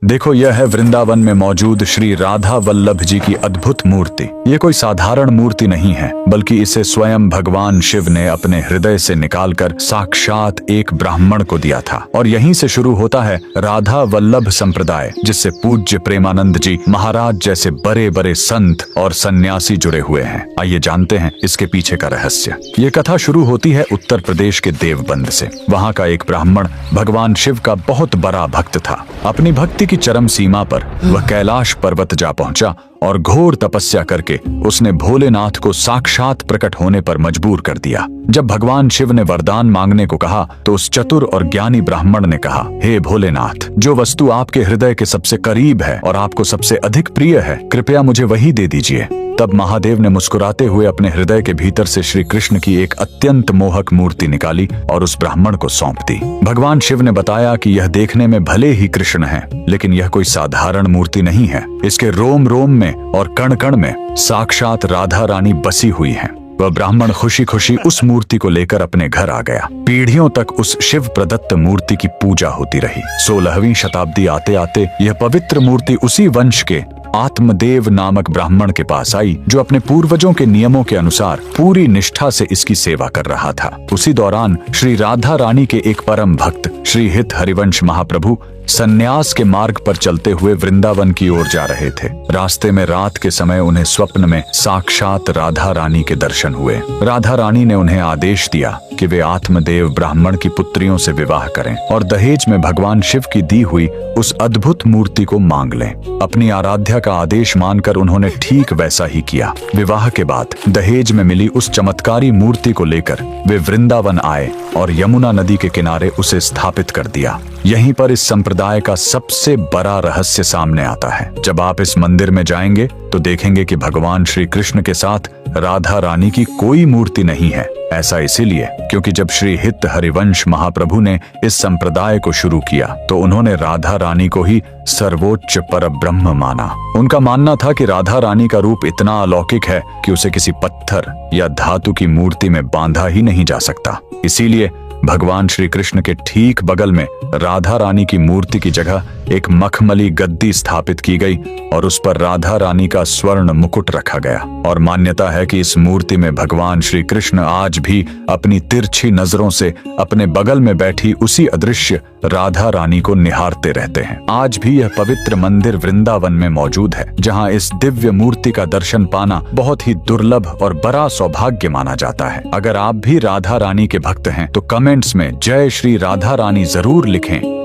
देखो, यह है वृंदावन में मौजूद श्री राधा वल्लभ जी की अद्भुत मूर्ति। ये कोई साधारण मूर्ति नहीं है, बल्कि इसे स्वयं भगवान शिव ने अपने हृदय से निकालकर साक्षात एक ब्राह्मण को दिया था। और यहीं से शुरू होता है राधा वल्लभ संप्रदाय, जिससे पूज्य प्रेमानंद जी महाराज जैसे बड़े बड़े संत और सन्यासी जुड़े हुए हैं। आइए जानते हैं इसके पीछे का रहस्य। ये कथा शुरू होती है उत्तर प्रदेश के देवबंद से। वहाँ का एक ब्राह्मण भगवान शिव का बहुत बड़ा भक्त था। अपनी भक्ति की चरम सीमा पर वह कैलाश पर्वत जा पहुंचा और घोर तपस्या करके उसने भोलेनाथ को साक्षात प्रकट होने पर मजबूर कर दिया। जब भगवान शिव ने वरदान मांगने को कहा तो उस चतुर और ज्ञानी ब्राह्मण ने कहा, हे भोलेनाथ, जो वस्तु आपके हृदय के सबसे करीब है और आपको सबसे अधिक प्रिय है, कृपया मुझे वही दे दीजिए। तब महादेव ने मुस्कुराते हुए अपने हृदय के भीतर से श्री कृष्ण की एक अत्यंत मोहक मूर्ति निकाली और उस ब्राह्मण को सौंप दी। भगवान शिव ने बताया कि यह देखने में भले ही कृष्ण है, लेकिन यह कोई साधारण मूर्ति नहीं है। इसके रोम रोम में और कण कण में साक्षात राधा रानी बसी हुई है। वह ब्राह्मण खुशी खुशी उस मूर्ति को लेकर अपने घर आ गया। पीढ़ियों तक उस शिव प्रदत्त मूर्ति की पूजा होती रही। 16वीं शताब्दी आते आते यह पवित्र मूर्ति उसी वंश के आत्मदेव नामक ब्राह्मण के पास आई, जो अपने पूर्वजों के नियमों के अनुसार पूरी निष्ठा से इसकी सेवा कर रहा था। उसी दौरान श्री राधा रानी के एक परम भक्त श्री हित हरिवंश महाप्रभु सन्यास के मार्ग पर चलते हुए वृंदावन की ओर जा रहे थे। रास्ते में रात के समय उन्हें स्वप्न में साक्षात राधा रानी के दर्शन हुए। राधा रानी ने उन्हें आदेश दिया कि वे आत्मदेव ब्राह्मण की पुत्रियों से विवाह करें और दहेज में भगवान शिव की दी हुई उस अद्भुत मूर्ति को मांग लें। अपनी आराध्या का आदेश मानकर उन्होंने ठीक वैसा ही किया। विवाह के बाद दहेज में मिली उस चमत्कारी मूर्ति को लेकर वे वृंदावन आए और यमुना नदी के किनारे उसे स्थापित कर दिया। यहीं पर इस संप्रदाय का सबसे बड़ा रहस्य सामने आता है। जब आप इस मंदिर में जाएंगे तो देखेंगे कि भगवान श्री कृष्ण के साथ राधा रानी की कोई मूर्ति नहीं है। ऐसा इसीलिए क्योंकि जब श्री हित हरिवंश महाप्रभु ने इस संप्रदाय को शुरू किया तो उन्होंने राधा रानी को ही सर्वोच्च परब्रह्म माना। उनका मानना था कि राधा रानी का रूप इतना अलौकिक है कि उसे किसी पत्थर या धातु की मूर्ति में बांधा ही नहीं जा सकता। इसीलिए भगवान श्री कृष्ण के ठीक बगल में राधा रानी की मूर्ति की जगह एक मखमली गद्दी स्थापित की गई और उस पर राधा रानी का स्वर्ण मुकुट रखा गया। और मान्यता है कि इस मूर्ति में भगवान श्री कृष्ण आज भी अपनी तिरछी नजरों से अपने बगल में बैठी उसी अदृश्य राधा रानी को निहारते रहते हैं। आज भी यह पवित्र मंदिर वृंदावन में मौजूद है, जहां इस दिव्य मूर्ति का दर्शन पाना बहुत ही दुर्लभ और बड़ा सौभाग्य माना जाता है। अगर आप भी राधा रानी के भक्त हैं तो कमेंट्स में जय श्री राधा रानी जरूर लिखें।